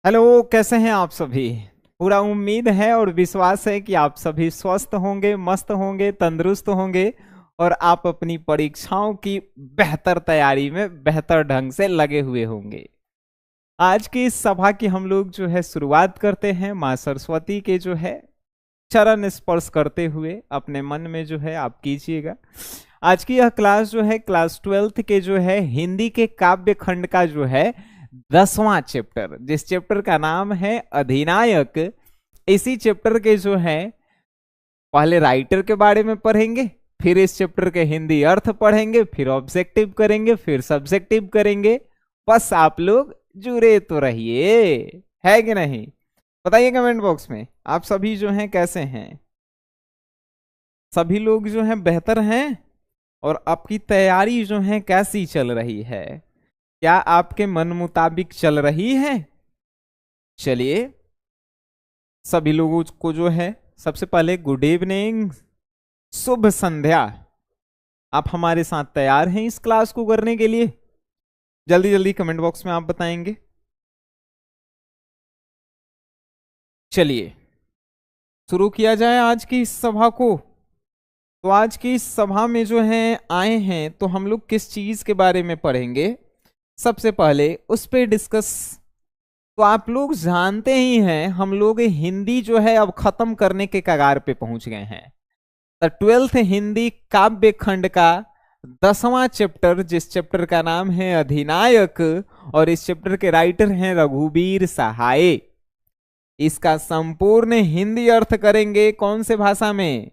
Hello, कैसे हैं आप सभी। पूरा उम्मीद है और विश्वास है कि आप सभी स्वस्थ होंगे, मस्त होंगे, तंदुरुस्त होंगे और आप अपनी परीक्षाओं की बेहतर तैयारी में बेहतर ढंग से लगे हुए होंगे। आज की इस सभा की हम लोग जो है शुरुआत करते हैं माँ सरस्वती के जो है चरण स्पर्श करते हुए अपने मन में जो है आप कीजिएगा। आज की यह क्लास जो है क्लास 12th के जो है हिंदी के काव्य खंड का जो है 10वां चैप्टर, जिस चैप्टर का नाम है अधिनायक। इसी चैप्टर के जो है पहले राइटर के बारे में पढ़ेंगे, फिर इस चैप्टर के हिंदी अर्थ पढ़ेंगे, फिर ऑब्जेक्टिव करेंगे, फिर सब्जेक्टिव करेंगे। बस आप लोग जुड़े तो रहिए, है कि नहीं। बताइए कमेंट बॉक्स में आप सभी जो हैं कैसे हैं। सभी लोग जो हैं बेहतर हैं और आपकी तैयारी जो है कैसी चल रही है, क्या आपके मन मुताबिक चल रही है। चलिए, सभी लोगों को जो है सबसे पहले गुड इवनिंग, शुभ संध्या। आप हमारे साथ तैयार हैं इस क्लास को करने के लिए। जल्दी जल्दी कमेंट बॉक्स में आप बताएंगे। चलिए शुरू किया जाए आज की इस सभा को। तो आज की इस सभा में जो है आए हैं तो हम लोग किस चीज के बारे में पढ़ेंगे, सबसे पहले उस पे डिस्कस। तो आप लोग जानते ही हैं हम लोग हिंदी जो है अब खत्म करने के कगार पे पहुंच गए हैं। द 12th हिंदी काव्य खंड का 10वां चैप्टर, जिस चैप्टर का नाम है अधिनायक, और इस चैप्टर के राइटर हैं रघुबीर सहाय। इसका संपूर्ण हिंदी अर्थ करेंगे कौन से भाषा में,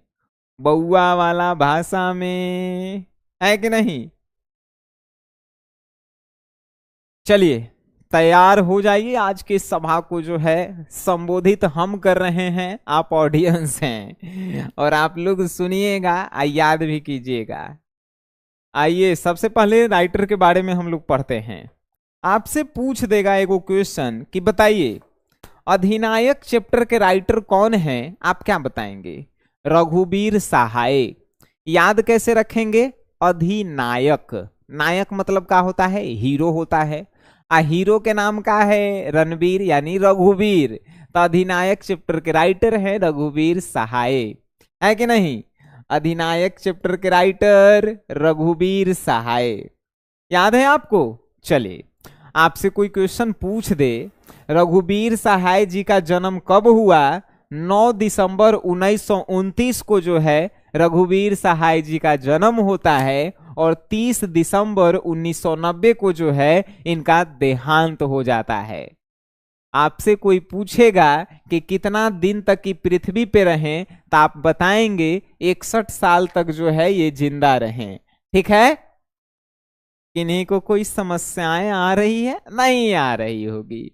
बउआ वाला भाषा में, है कि नहीं। चलिए तैयार हो जाइए, आज की सभा को जो है संबोधित हम कर रहे हैं, आप ऑडियंस हैं और आप लोग सुनिएगा, याद भी कीजिएगा। आइए सबसे पहले राइटर के बारे में हम लोग पढ़ते हैं। आपसे पूछ देगा एगो क्वेश्चन कि बताइए अधिनायक चैप्टर के राइटर कौन है, आप क्या बताएंगे। रघुबीर सहाय। याद कैसे रखेंगे, अधिनायक, नायक मतलब क्या होता है, हीरो होता है। हीरो के नाम का है रणबीर यानी रघुबीर, तो अधिनायक चैप्टर के राइटर है रघुबीर सहाय, है कि नहीं। अधिनायक चैप्टर के राइटर रघुबीर सहाय, याद है आपको। चलिए आपसे कोई क्वेश्चन पूछ दे, रघुबीर सहाय जी का जन्म कब हुआ। 9 दिसंबर 1929 को जो है रघुबीर सहाय जी का जन्म होता है और 30 दिसंबर 1990 को जो है इनका देहांत हो जाता है। आपसे कोई पूछेगा कि कितना दिन तक की पृथ्वी पे रहें, तो आप बताएंगे 61 साल तक जो है ये जिंदा रहें। ठीक है, किन्हीं को कोई समस्याएं आ रही है, नहीं आ रही होगी।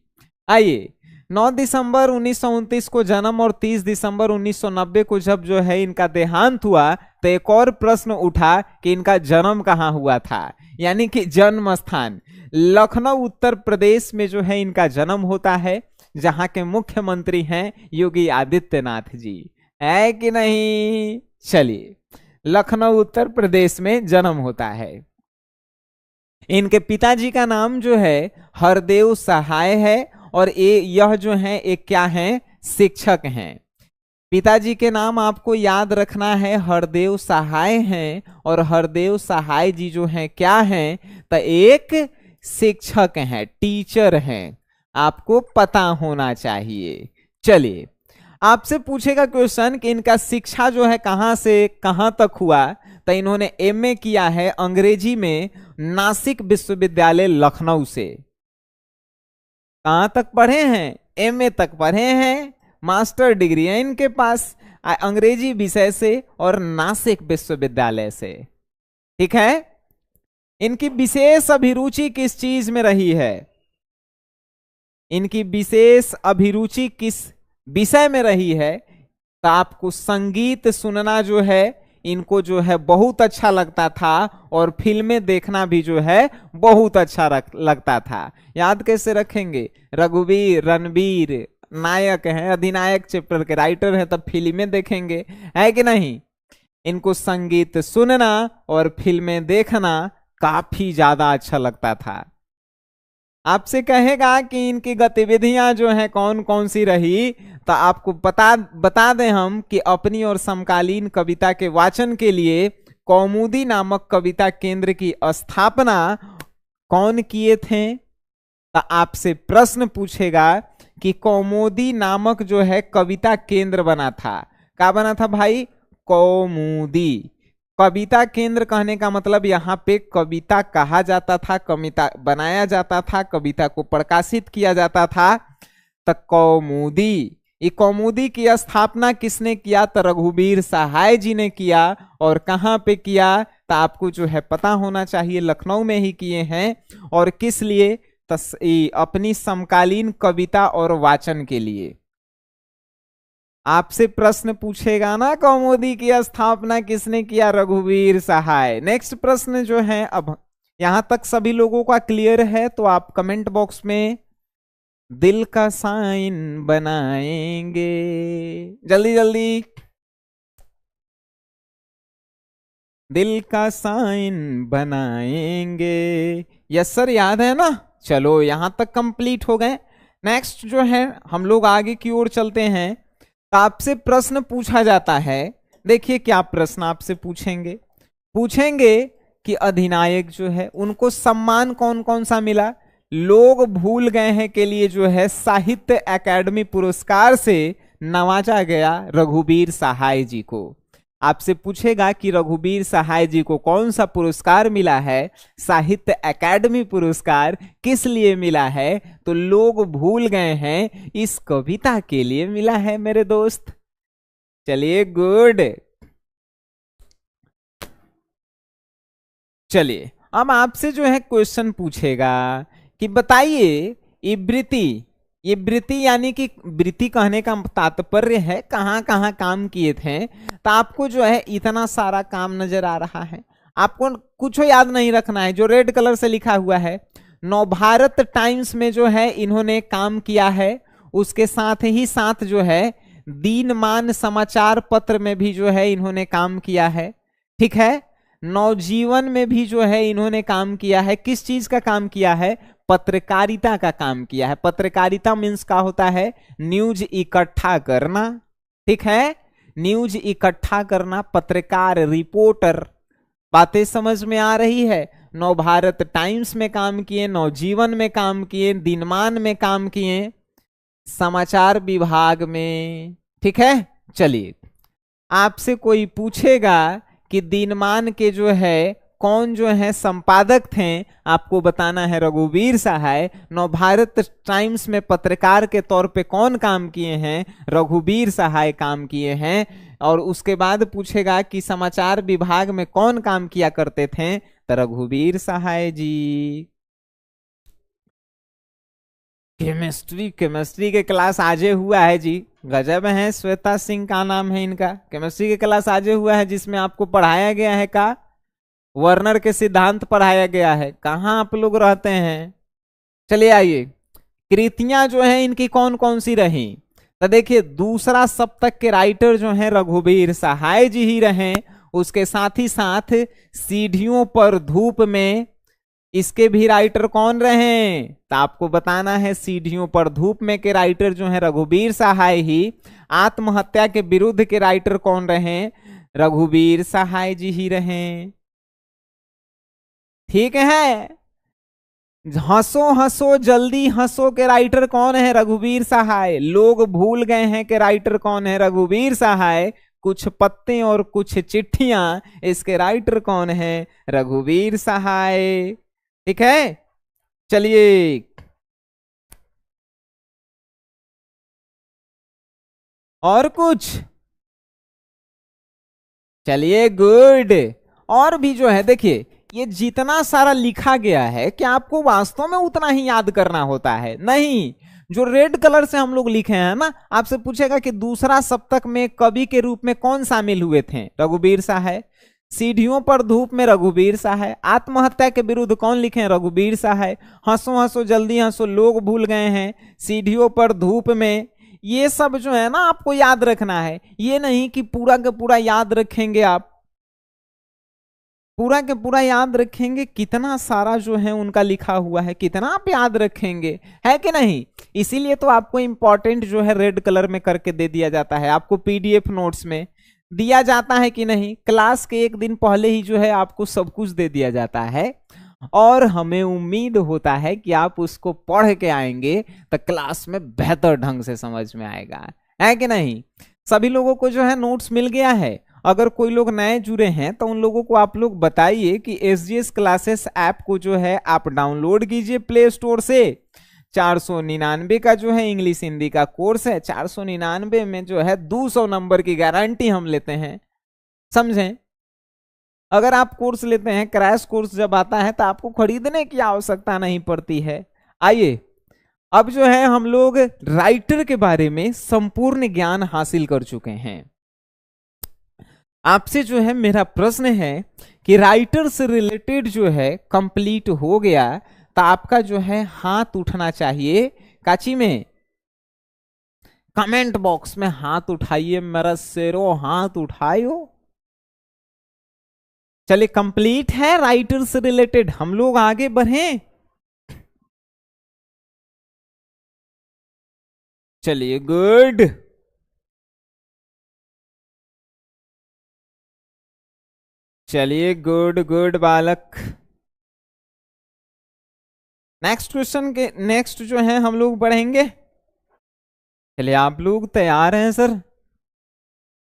आइए, 9 दिसंबर 1929 को जन्म और 30 दिसंबर 1990 को जब जो है इनका देहांत हुआ, तो एक और प्रश्न उठा कि इनका जन्म कहाँ हुआ था, यानी कि जन्म स्थान लखनऊ उत्तर प्रदेश में जो है इनका जन्म होता है, जहां के मुख्यमंत्री हैं योगी आदित्यनाथ जी, है कि नहीं। चलिए, लखनऊ उत्तर प्रदेश में जन्म होता है। इनके पिताजी का नाम जो है हरदेव सहाय है और यह जो है एक क्या है, शिक्षक हैं। पिताजी के नाम आपको याद रखना है, हरदेव सहाय हैं और हरदेव सहाय जी जो हैं क्या हैं, तो एक शिक्षक हैं, टीचर हैं, आपको पता होना चाहिए। चलिए आपसे पूछेगा क्वेश्चन कि इनका शिक्षा जो है कहां से कहां तक हुआ, तो इन्होंने एमए किया है अंग्रेजी में नासिक विश्वविद्यालय लखनऊ से। कहां तक पढ़े हैं, एमए तक पढ़े हैं, मास्टर डिग्री है इनके पास अंग्रेजी विषय से और नासिक विश्वविद्यालय से। ठीक है, इनकी विशेष अभिरुचि किस चीज में रही है, इनकी विशेष अभिरुचि किस विषय में रही है, तो आपको संगीत सुनना जो है इनको जो है बहुत अच्छा लगता था और फिल्में देखना भी जो है बहुत अच्छा लगता था। याद कैसे रखेंगे, रघुवीर रणबीर नायक हैं, अधिनायक चैप्टर के राइटर हैं, तब फिल्में देखेंगे, है कि नहीं। इनको संगीत सुनना और फिल्में देखना काफी ज्यादा अच्छा लगता था। आपसे कहेगा कि इनकी गतिविधियां जो हैं कौन कौन सी रही, तो आपको बता दें हम कि अपनी और समकालीन कविता के वाचन के लिए कौमुदी नामक कविता केंद्र की स्थापना कौन किए थे। तो आपसे प्रश्न पूछेगा कि कौमुदी नामक जो है कविता केंद्र बना था। क्या बना था भाई? कौमुदी। कविता केंद्र कहने का मतलब यहाँ पे कविता कहा जाता था, कविता बनाया जाता था, कविता को प्रकाशित किया जाता था। तो कौमुदी, ये कौमुदी की स्थापना किसने किया? तो रघुवीर सहाय जी ने किया। और कहाँ पे किया? तो आपको जो है पता होना चाहिए, लखनऊ में ही किए हैं। और किस लिए? तो अपनी समकालीन कविता और वाचन के लिए। आपसे प्रश्न पूछेगा ना, कौमुदी की स्थापना किसने किया? रघुवीर सहाय। नेक्स्ट प्रश्न जो है, अब यहां तक सभी लोगों का क्लियर है तो आप कमेंट बॉक्स में दिल का साइन बनाएंगे, जल्दी जल्दी दिल का साइन बनाएंगे। यस सर, याद है ना? चलो यहां तक कंप्लीट हो गए। नेक्स्ट जो है हम लोग आगे की ओर चलते हैं। आपसे प्रश्न पूछा जाता है, देखिए क्या प्रश्न आपसे पूछेंगे कि अधिनायक जो है उनको सम्मान कौन कौन सा मिला। लोग भूल गए हैं के लिए जो है साहित्य अकादमी पुरस्कार से नवाजा गया रघुवीर सहाय जी को। आपसे पूछेगा कि रघुवीर सहाय जी को कौन सा पुरस्कार मिला है, साहित्य अकादमी पुरस्कार किस लिए मिला है? तो लोग भूल गए हैं इस कविता के लिए मिला है मेरे दोस्त। चलिए गुड। चलिए अब आपसे जो है क्वेश्चन पूछेगा कि बताइए ये वृत्ति यानी कि वृत्ति कहने का तात्पर्य है कहाँ कहाँ काम किए थे। तो आपको जो है इतना सारा काम नजर आ रहा है, आपको कुछ याद नहीं रखना है। जो रेड कलर से लिखा हुआ है, नवभारत टाइम्स में जो है इन्होंने काम किया है। उसके साथ ही साथ जो है दिनमान समाचार पत्र में भी जो है इन्होंने काम किया है। ठीक है, नवजीवन में भी जो है इन्होंने काम किया है। किस चीज का काम किया है? पत्रकारिता का काम किया है। पत्रकारिता मीन्स क्या होता है? न्यूज इकट्ठा करना। ठीक है, न्यूज इकट्ठा करना, पत्रकार, रिपोर्टर। बातें समझ में आ रही है? नवभारत टाइम्स में काम किए, नवजीवन में काम किए, दिनमान में काम किए, समाचार विभाग में। ठीक है, चलिए आपसे कोई पूछेगा कि दिनमान के जो है कौन जो है संपादक थे, आपको बताना है रघुवीर सहाय। नवभारत टाइम्स में पत्रकार के तौर पे कौन काम किए हैं? रघुवीर सहाय काम किए हैं। और उसके बाद पूछेगा कि समाचार विभाग में कौन काम किया करते थे? तो रघुवीर सहाय जी। केमिस्ट्री के क्लास आजे हुआ है जी, गजब है। श्वेता सिंह का नाम है इनका। केमिस्ट्री के क्लास आजे हुआ है जिसमें आपको पढ़ाया गया है का वर्नर के सिद्धांत पढ़ाया गया है। कहाँ आप लोग रहते हैं? चलिए आइए, कृतियां जो है इनकी कौन कौन सी रही। तो देखिए, दूसरा सप्तक के राइटर जो हैं रघुवीर सहाय जी ही रहे। उसके साथ ही साथ सीढ़ियों पर धूप में, इसके भी राइटर कौन रहे? तो आपको बताना है सीढ़ियों पर धूप में के राइटर जो है रघुवीर सहाय ही। आत्महत्या के विरुद्ध के राइटर कौन रहे? रघुवीर सहाय जी ही रहे। ठीक है, हंसो हंसो जल्दी हंसो के राइटर कौन है? रघुवीर सहाय। लोग भूल गए हैं के राइटर कौन है? रघुवीर सहाय। कुछ पत्ते और कुछ चिट्ठियां, इसके राइटर कौन है? रघुवीर सहाय। ठीक है, चलिए और कुछ। चलिए गुड। और भी जो है देखिए, ये जितना सारा लिखा गया है क्या आपको वास्तव में उतना ही याद करना होता है? नहीं। जो रेड कलर से हम लोग लिखे हैं ना, आपसे पूछेगा कि दूसरा सप्तक में कवि के रूप में कौन शामिल हुए थे? रघुवीर सहाय। सीढ़ियों पर धूप में रघुवीर सहाय। आत्महत्या के विरुद्ध कौन लिखे हैं? रघुवीर सहाय। हंसो हंसो जल्दी हंसो, लोग भूल गए हैं, सीढ़ियों पर धूप में। ये सब जो है ना आपको याद रखना है, ये नहीं कि पूरा का पूरा याद रखेंगे आप। पूरा के पूरा याद रखेंगे, कितना सारा जो है उनका लिखा हुआ है, कितना आप याद रखेंगे, है कि नहीं। इसीलिए तो आपको इंपॉर्टेंट जो है रेड कलर में करके दे दिया जाता है, आपको पीडीएफ नोट्स में दिया जाता है कि नहीं, क्लास के एक दिन पहले ही जो है आपको सब कुछ दे दिया जाता है, और हमें उम्मीद होता है कि आप उसको पढ़ के आएंगे तो क्लास में बेहतर ढंग से समझ में आएगा, है कि नहीं। सभी लोगों को जो है नोट्स मिल गया है। अगर कोई लोग नए जुड़े हैं तो उन लोगों को आप लोग बताइए कि एसजीएस क्लासेस ऐप को जो है आप डाउनलोड कीजिए प्ले स्टोर से। 499 का जो है इंग्लिश हिंदी का कोर्स है, 499 में जो है 200 नंबर की गारंटी हम लेते हैं, समझें। अगर आप कोर्स लेते हैं, क्रैश कोर्स जब आता है तो आपको खरीदने की आवश्यकता नहीं पड़ती है। आइए अब जो है हम लोग राइटर के बारे में संपूर्ण ज्ञान हासिल कर चुके हैं। आपसे जो है मेरा प्रश्न है कि राइटर से रिलेटेड जो है कंप्लीट हो गया, तो आपका जो है हाथ उठना चाहिए काची में, कमेंट बॉक्स में हाथ उठाइए मेरा शेरो, हाथ उठाइयो। चलिए कंप्लीट है राइटर से रिलेटेड, हम लोग आगे बढ़ें। चलिए गुड, चलिए गुड गुड बालक। नेक्स्ट क्वेश्चन के नेक्स्ट जो है हम लोग पढ़ेंगे। चलिए आप लोग तैयार हैं सर।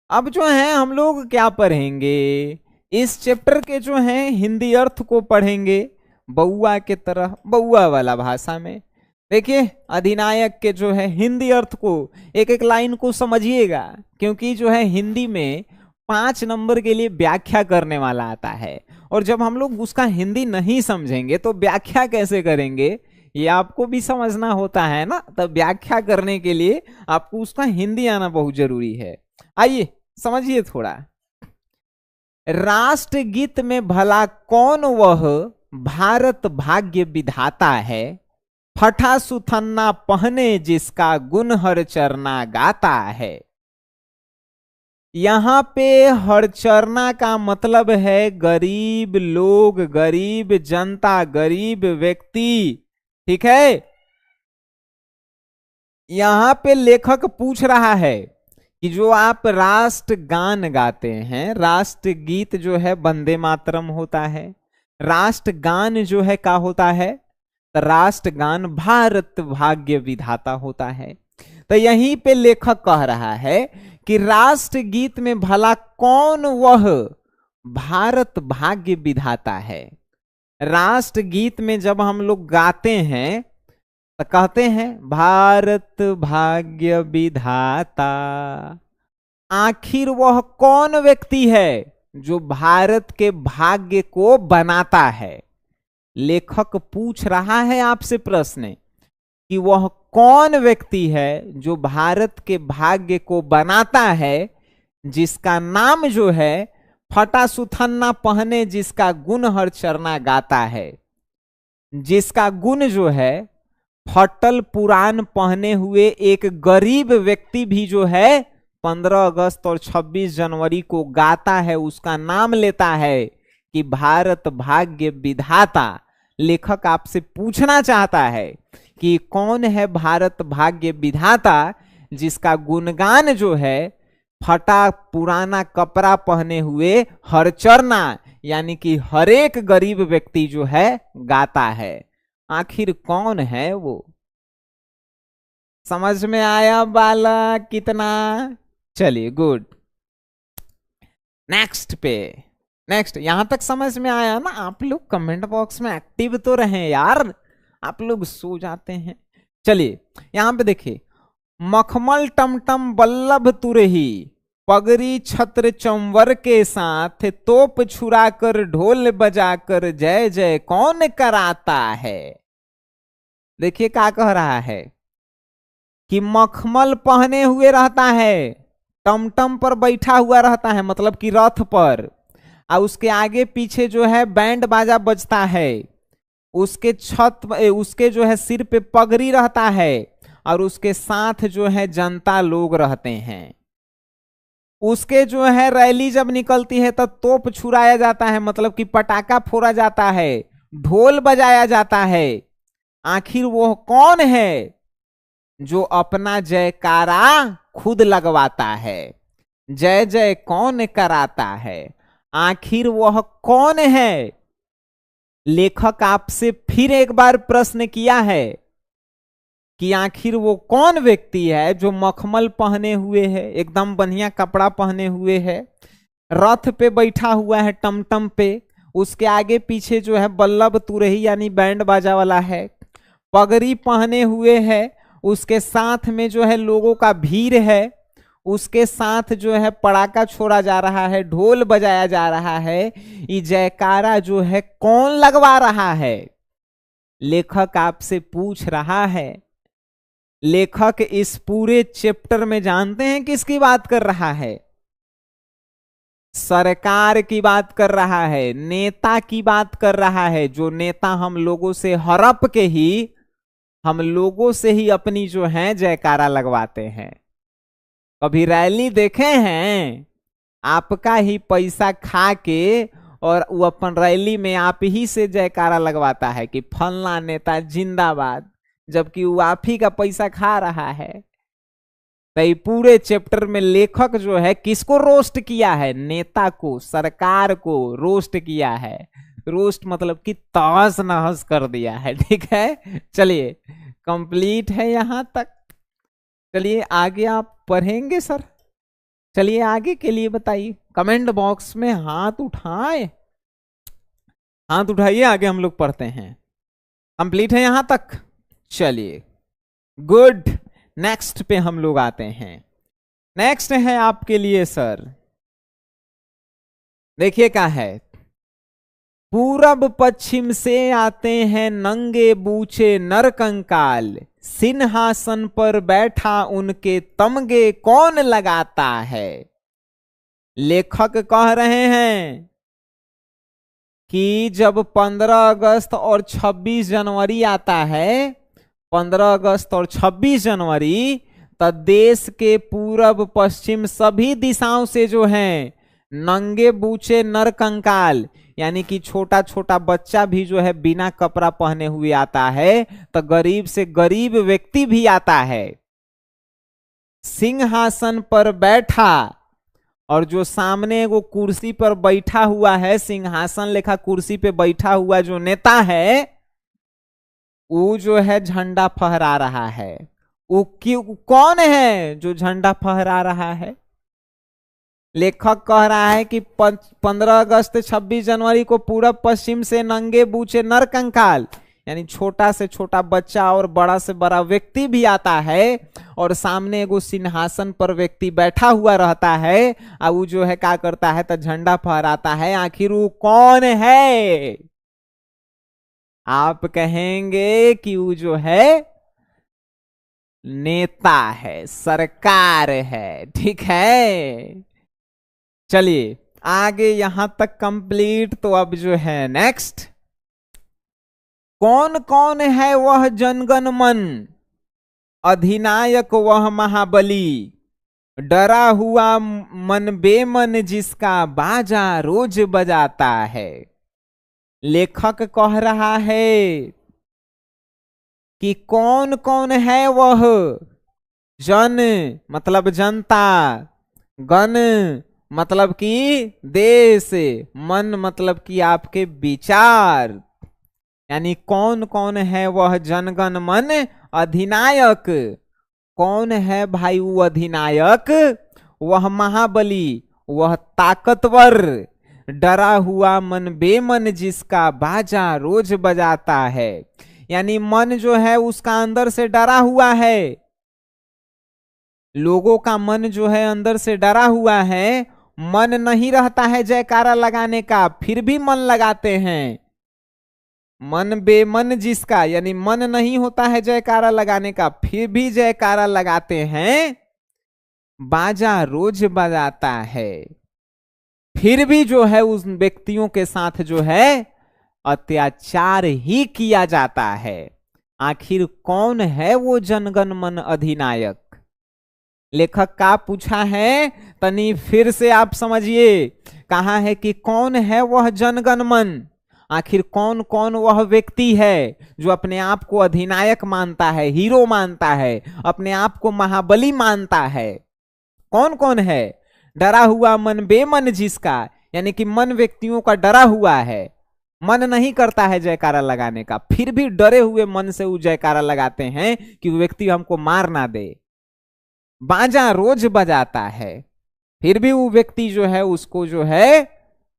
अब जो है हम लोग क्या पढ़ेंगे, इस चैप्टर के जो है हिंदी अर्थ को पढ़ेंगे बउआ के तरह, बउआ वाला भाषा में। देखिए अधिनायक के जो है हिंदी अर्थ को एक एक लाइन को समझिएगा, क्योंकि जो है हिंदी में 5 नंबर के लिए व्याख्या करने वाला आता है, और जब हम लोग उसका हिंदी नहीं समझेंगे तो व्याख्या कैसे करेंगे, ये आपको भी समझना होता है ना। तब व्याख्या करने के लिए आपको उसका हिंदी आना बहुत जरूरी है। आइए समझिए थोड़ा। राष्ट्रगीत में भला कौन वह भारत भाग्य विधाता है, फटा सुथन्ना पहने जिसका गुण हर चरना गाता है। यहां पे हर चरना का मतलब है गरीब लोग, गरीब जनता, गरीब व्यक्ति, ठीक है। यहां पे लेखक पूछ रहा है कि जो आप राष्ट्र गान गाते हैं, राष्ट्र गीत जो है वंदे मातरम होता है, राष्ट्र गान जो है क्या होता है, राष्ट्रगान भारत भाग्य विधाता होता है। तो यहीं पे लेखक कह रहा है कि राष्ट्रगीत में भला कौन वह भारत भाग्य विधाता है। राष्ट्रगीत में जब हम लोग गाते हैं तो कहते हैं भारत भाग्य विधाता, आखिर वह कौन व्यक्ति है जो भारत के भाग्य को बनाता है। लेखक पूछ रहा है आपसे प्रश्न कि वह कौन व्यक्ति है जो भारत के भाग्य को बनाता है, जिसका नाम जो है फटा सुथन्ना पहने जिसका गुण हर चरना गाता है, जिसका गुण जो है फटल पुराण पहने हुए एक गरीब व्यक्ति भी जो है 15 अगस्त और 26 जनवरी को गाता है, उसका नाम लेता है कि भारत भाग्य विधाता। लेखक आपसे पूछना चाहता है कि कौन है भारत भाग्य विधाता जिसका गुणगान जो है फटा पुराना कपड़ा पहने हुए हर चरना, यानी कि हर एक गरीब व्यक्ति जो है गाता है। आखिर कौन है वो, समझ में आया बालक कितना। चलिए गुड, नेक्स्ट पे। नेक्स्ट यहां तक समझ में आया ना। आप लोग कमेंट बॉक्स में एक्टिव तो रहें यार, आप लोग सो जाते हैं। चलिए यहां पे देखिए, मखमल टमटम बल्लभ तुरही, पगड़ी छत्र चंवर के साथ, तोप छुराकर ढोल बजाकर जय जय कौन कराता है। देखिए क्या कह रहा है कि मखमल पहने हुए रहता है, टमटम पर बैठा हुआ रहता है, मतलब कि रथ पर, और उसके आगे पीछे जो है बैंड बाजा बजता है, उसके उसके जो है सिर पे पगड़ी रहता है, और उसके साथ जो है जनता लोग रहते हैं। उसके जो है रैली जब निकलती है तो तोप छुड़ाया जाता है, मतलब कि पटाखा फोड़ा जाता है, ढोल बजाया जाता है। आखिर वो कौन है जो अपना जयकारा खुद लगवाता है? जय जय कौन कराता है? आखिर वह कौन है? लेखक आपसे फिर एक बार प्रश्न किया है कि आखिर वो कौन व्यक्ति है जो मखमल पहने हुए है, एकदम बढ़िया कपड़ा पहने हुए है, रथ पे बैठा हुआ है टमटम पे, उसके आगे पीछे जो है बल्लभ तुरही यानी बैंड बाजा वाला है, पगड़ी पहने हुए है, उसके साथ में जो है लोगों का भीड़ है, उसके साथ जो है पड़ाका छोड़ा जा रहा है, ढोल बजाया जा रहा है। ये जयकारा जो है कौन लगवा रहा है? लेखक आपसे पूछ रहा है। लेखक इस पूरे चैप्टर में जानते हैं किसकी बात कर रहा है? सरकार की बात कर रहा है, नेता की बात कर रहा है। जो नेता हम लोगों से हड़प के ही, हम लोगों से ही अपनी जो है जयकारा लगवाते हैं। कभी रैली देखे हैं? आपका ही पैसा खा के और वो अपन रैली में आप ही से जयकारा लगवाता है कि फलना नेता जिंदाबाद, जबकि वो आप ही का पैसा खा रहा है। तो पूरे चैप्टर में लेखक जो है किसको रोस्ट किया है? नेता को, सरकार को रोस्ट किया है। रोस्ट मतलब कि तहस नहस कर दिया है। ठीक है, चलिए कंप्लीट है यहां तक। चलिए आगे आप पढ़ेंगे सर? चलिए आगे के लिए बताइए, कमेंट बॉक्स में हाथ उठाए, हाथ उठाइए, आगे हम लोग पढ़ते हैं। कंप्लीट है यहां तक? चलिए गुड, नेक्स्ट पे हम लोग आते हैं। नेक्स्ट है आपके लिए सर, देखिए क्या है। पूरब पश्चिम से आते हैं नंगे बूचे नर कंकाल, सिंहासन पर बैठा उनके तमगे कौन लगाता है? लेखक कह रहे हैं कि जब 15 अगस्त और 26 जनवरी आता है, 15 अगस्त और 26 जनवरी, तो देश के पूरब पश्चिम सभी दिशाओं से जो हैं नंगे बूचे नर कंकाल, यानी कि छोटा छोटा बच्चा भी जो है बिना कपड़ा पहने हुए आता है, तो गरीब से गरीब व्यक्ति भी आता है। सिंहासन पर बैठा, और जो सामने वो कुर्सी पर बैठा हुआ है, सिंहासन लेखा कुर्सी पे बैठा हुआ जो नेता है, वो जो है झंडा फहरा रहा है। वो क्यों, कौन है जो झंडा फहरा रहा है? लेखक कह रहा है कि 15 अगस्त 26 जनवरी को पूरब पश्चिम से नंगे बूचे नर कंकाल, यानी छोटा से छोटा बच्चा और बड़ा से बड़ा व्यक्ति भी आता है, और सामने एगो सिंहासन पर व्यक्ति बैठा हुआ रहता है, और वो जो है क्या करता है, तो झंडा फहराता है। आखिर वो कौन है? आप कहेंगे कि वो जो है नेता है, सरकार है। ठीक है, चलिए आगे यहां तक कंप्लीट। तो अब जो है नेक्स्ट, कौन कौन है वह जनगण मन, अधिनायक वह महाबली, डरा हुआ मन बेमन जिसका बाजा रोज बजाता है? लेखक कह रहा है कि कौन कौन है वह जन, मतलब जनता, गण मतलब कि देश, मन मतलब कि आपके विचार, यानी कौन कौन है वह जनगण मन अधिनायक। कौन है भाई वो अधिनायक? वह महाबली, वह ताकतवर, डरा हुआ मन बेमन जिसका बाजा रोज बजाता है, यानी मन जो है उसका अंदर से डरा हुआ है। लोगों का मन जो है अंदर से डरा हुआ है, मन नहीं रहता है जयकारा लगाने का, फिर भी मन लगाते हैं। मन बेमन जिसका, यानी मन नहीं होता है जयकारा लगाने का, फिर भी जयकारा लगाते हैं। बाजा रोज बजाता है, फिर भी जो है उस व्यक्तियों के साथ जो है अत्याचार ही किया जाता है। आखिर कौन है वो जनगण मन अधिनायक? लेखक का पूछा है, तनी फिर से आप समझिए। कहा है कि कौन है वह जनगण मन, आखिर कौन कौन वह व्यक्ति है जो अपने आप को अधिनायक मानता है, हीरो मानता है, अपने आप को महाबली मानता है? कौन कौन है? डरा हुआ मन बेमन जिसका, यानी कि मन व्यक्तियों का डरा हुआ है, मन नहीं करता है जयकारा लगाने का, फिर भी डरे हुए मन से वो जयकारा लगाते हैं कि वो व्यक्ति हमको मार ना दे। बाजा रोज बजाता है, फिर भी वो व्यक्ति जो है उसको जो है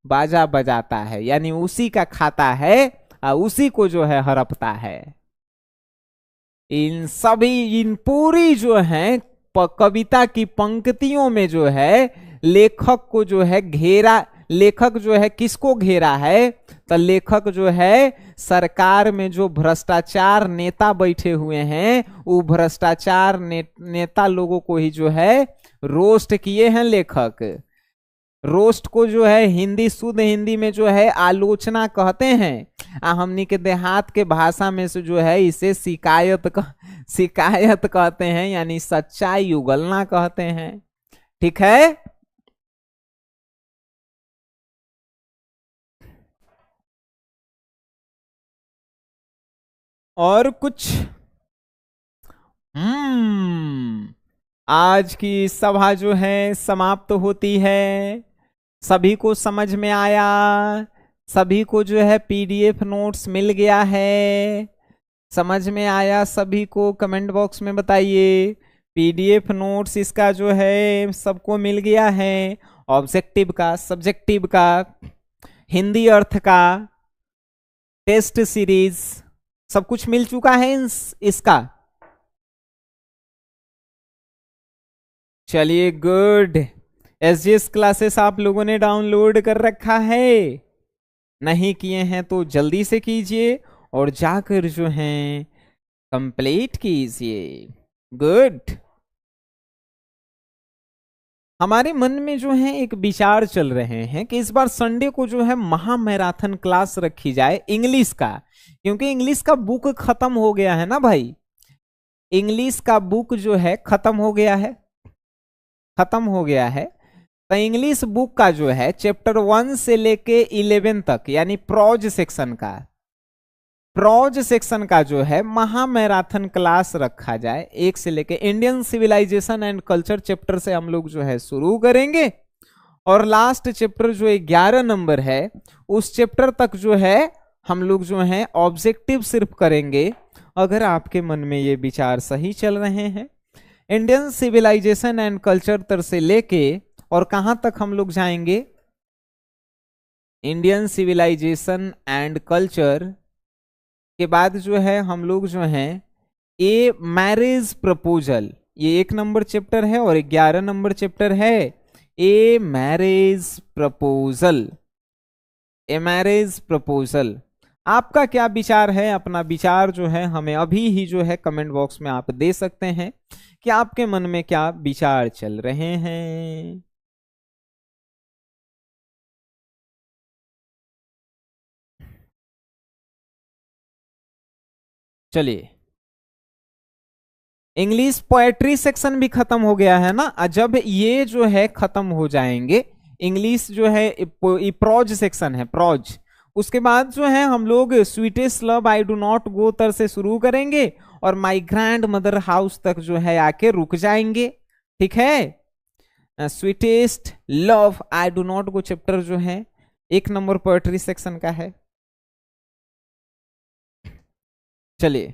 बाजा बजाता है, यानी उसी का खाता है और उसी को जो है हड़पता है। इन पूरी जो है कविता की पंक्तियों में जो है लेखक को जो है घेरा, लेखक जो है किसको घेरा है? तो लेखक जो है सरकार में जो भ्रष्टाचार नेता बैठे हुए हैं, वो भ्रष्टाचार नेता लोगों को ही जो है रोस्ट किए हैं लेखक। रोस्ट को जो है हिंदी, शुद्ध हिंदी में जो है आलोचना कहते हैं, हमनी के देहात के भाषा में से जो है इसे शिकायत कहते हैं, यानी सच्चाई उगलना कहते हैं। ठीक है, और कुछ? आज की सभा जो है समाप्त होती है। सभी को समझ में आया? सभी को जो है पीडीएफ नोट्स मिल गया है? समझ में आया सभी को? कमेंट बॉक्स में बताइए। पीडीएफ नोट्स इसका जो है सबको मिल गया है, ऑब्जेक्टिव का, सब्जेक्टिव का, हिंदी अर्थ का, टेस्ट सीरीज, सब कुछ मिल चुका है इसका। चलिए गुड। एसजीएस क्लासेस आप लोगों ने डाउनलोड कर रखा है? नहीं किए हैं तो जल्दी से कीजिए और जाकर जो है कंप्लीट कीजिए। गुड। हमारे मन में जो है एक विचार चल रहे हैं कि इस बार संडे को जो है महा मैराथन क्लास रखी जाए इंग्लिश का, क्योंकि इंग्लिश का बुक खत्म हो गया है ना भाई। इंग्लिश का बुक जो है खत्म हो गया है, खत्म हो गया है। तो इंग्लिश बुक का जो है चैप्टर 1 से लेके 11 तक, यानी प्रोज सेक्शन का जो है महा मैराथन क्लास रखा जाए। 1 से लेके Indian civilisation and culture chapter से हम लोग जो है शुरू करेंगे, और लास्ट चैप्टर जो 11 नंबर है उस चैप्टर तक जो है हम लोग जो है ऑब्जेक्टिव सिर्फ करेंगे। अगर आपके मन में ये विचार सही चल रहे हैं, इंडियन सिविलाइजेशन एंड कल्चर तर से लेके और कहां तक हम लोग जाएंगे? इंडियन सिविलाइजेशन एंड कल्चर के बाद जो है हम लोग जो है ए मैरिज प्रपोजल, ये 1 नंबर चैप्टर है, और 11 नंबर चैप्टर है a marriage proposal. A marriage proposal. आपका क्या विचार है? अपना विचार जो है हमें अभी ही जो है कमेंट बॉक्स में आप दे सकते हैं कि आपके मन में क्या विचार चल रहे हैं। चलिए, इंग्लिश पोएट्री सेक्शन भी खत्म हो गया है ना। जब ये जो है खत्म हो जाएंगे, इंग्लिश जो है प्रोज सेक्शन है, प्रोज, उसके बाद जो है हम लोग sweetest love I do not go तर से शुरू करेंगे और माई ग्रैंड मदर हाउस तक जो है आके रुक जाएंगे। ठीक है, sweetest love I do not go chapter जो है 1 नंबर पोएट्री सेक्शन का है। चलिए,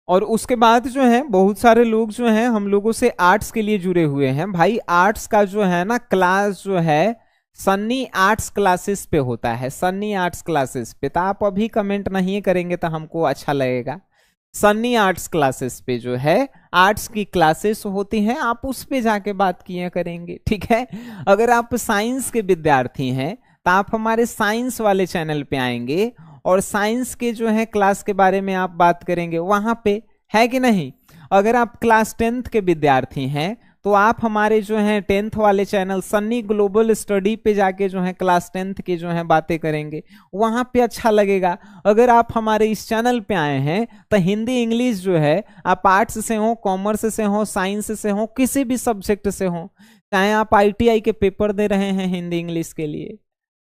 और उसके बाद जो है बहुत सारे लोग जो हैं हम लोगों से आर्ट्स के लिए जुड़े हुए हैं। भाई आर्ट्स का जो है ना क्लास जो है सन्नी आर्ट्स क्लासेस पे होता है, सन्नी आर्ट्स क्लासेस पे। तो आप अभी कमेंट नहीं करेंगे तो हमको अच्छा लगेगा। सन्नी आर्ट्स क्लासेस पे जो है आर्ट्स की क्लासेस होती हैं, आप उस पे जाके बात किया करेंगे। ठीक है, अगर आप साइंस के विद्यार्थी हैं तो आप हमारे साइंस वाले चैनल पे आएंगे और साइंस के जो है क्लास के बारे में आप बात करेंगे वहां पे, है कि नहीं। अगर आप क्लास 10th के विद्यार्थी हैं तो आप हमारे जो है 10th वाले चैनल सन्नी ग्लोबल स्टडी पे जाके जो है क्लास 10th की जो है बातें करेंगे, वहां पे अच्छा लगेगा। अगर आप हमारे इस चैनल पे आए हैं तो हिंदी इंग्लिश जो है, आप आर्ट्स से हो, कॉमर्स से हो, साइंस से हो, किसी भी सब्जेक्ट से हो, चाहे आप ITI के पेपर दे रहे हैं हिंदी इंग्लिश के लिए,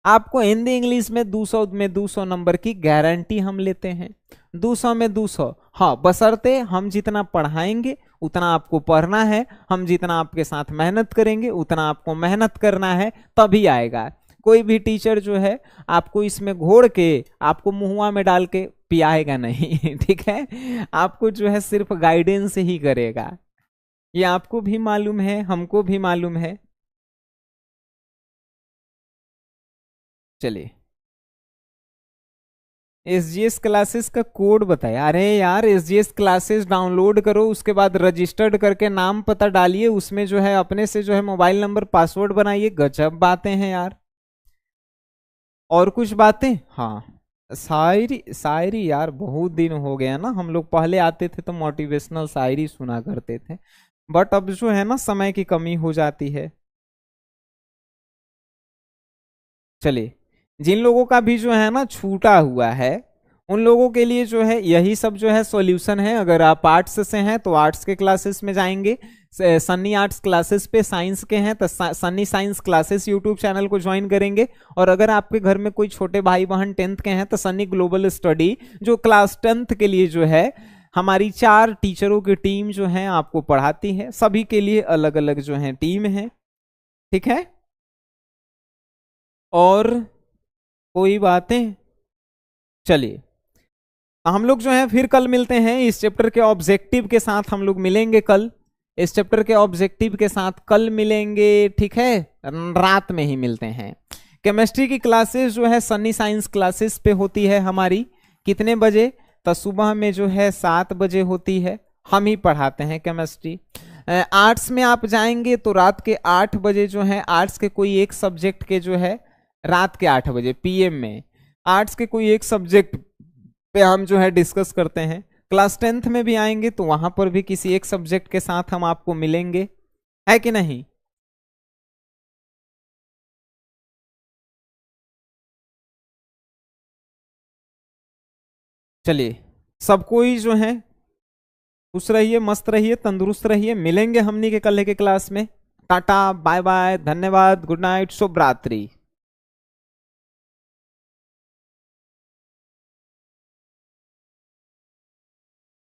आपको हिंदी इंग्लिश में 200 नंबर की गारंटी हम लेते हैं। 200 में 200, हाँ, बशर्ते हम जितना पढ़ाएंगे उतना आपको पढ़ना है, हम जितना आपके साथ मेहनत करेंगे उतना आपको मेहनत करना है, तभी आएगा। कोई भी टीचर जो है आपको इसमें घोड़ के आपको मुहुआ में डाल के पियाएगा नहीं ठीक है, आपको जो है सिर्फ गाइडेंस ही करेगा। ये आपको भी मालूम है, हमको भी मालूम है। चलिए, SGS क्लासेस का कोड बताया। अरे यार, SGS क्लासेस डाउनलोड करो, उसके बाद रजिस्टर्ड करके नाम पता डालिए, उसमें जो है अपने से जो है मोबाइल नंबर पासवर्ड बनाइए। गजब बातें हैं यार। और कुछ बातें? हाँ, शायरी शायरी यार बहुत दिन हो गया ना, हम लोग पहले आते थे तो मोटिवेशनल शायरी सुना करते थे, बट अब जो है ना समय की कमी हो जाती है। चलिए, जिन लोगों का भी जो है ना छूटा हुआ है, उन लोगों के लिए जो है यही सब जो है सॉल्यूशन है। अगर आप आर्ट्स से हैं तो आर्ट्स के क्लासेस में जाएंगे, सन्नी आर्ट्स क्लासेस पे, साइंस के हैं तो Sunny science classes YouTube channel को ज्वाइन करेंगे। और अगर आपके घर में कोई छोटे भाई बहन 10th के हैं तो सन्नी ग्लोबल स्टडी जो क्लास 10th के लिए जो है हमारी 4 टीचरों की टीम जो है आपको पढ़ाती है। सभी के लिए अलग अलग जो है टीम है, ठीक है। और कोई बातें? चलिए, हम लोग जो है फिर कल मिलते हैं इस चैप्टर के ऑब्जेक्टिव के साथ। हम लोग मिलेंगे कल इस चैप्टर के ऑब्जेक्टिव के साथ, कल मिलेंगे, ठीक है, रात में ही मिलते हैं। केमिस्ट्री की क्लासेस जो है सन्नी साइंस क्लासेस पे होती है हमारी, कितने बजे? तो सुबह में जो है 7 बजे होती है, हम ही पढ़ाते हैं केमिस्ट्री। आर्ट्स में आप जाएंगे तो रात के 8 बजे जो है आर्ट्स के कोई एक सब्जेक्ट के जो है, रात के 8 बजे PM में आर्ट्स के कोई एक सब्जेक्ट पे हम जो है डिस्कस करते हैं। क्लास 10th में भी आएंगे तो वहां पर भी किसी एक सब्जेक्ट के साथ हम आपको मिलेंगे, है कि नहीं? चलिए, सबको ही जो है खुश रहिए, मस्त रहिए, तंदुरुस्त रहिए। मिलेंगे हमनी के कल के क्लास में। टाटा, बाय बाय, धन्यवाद, गुड नाइट, शुभ रात्रि।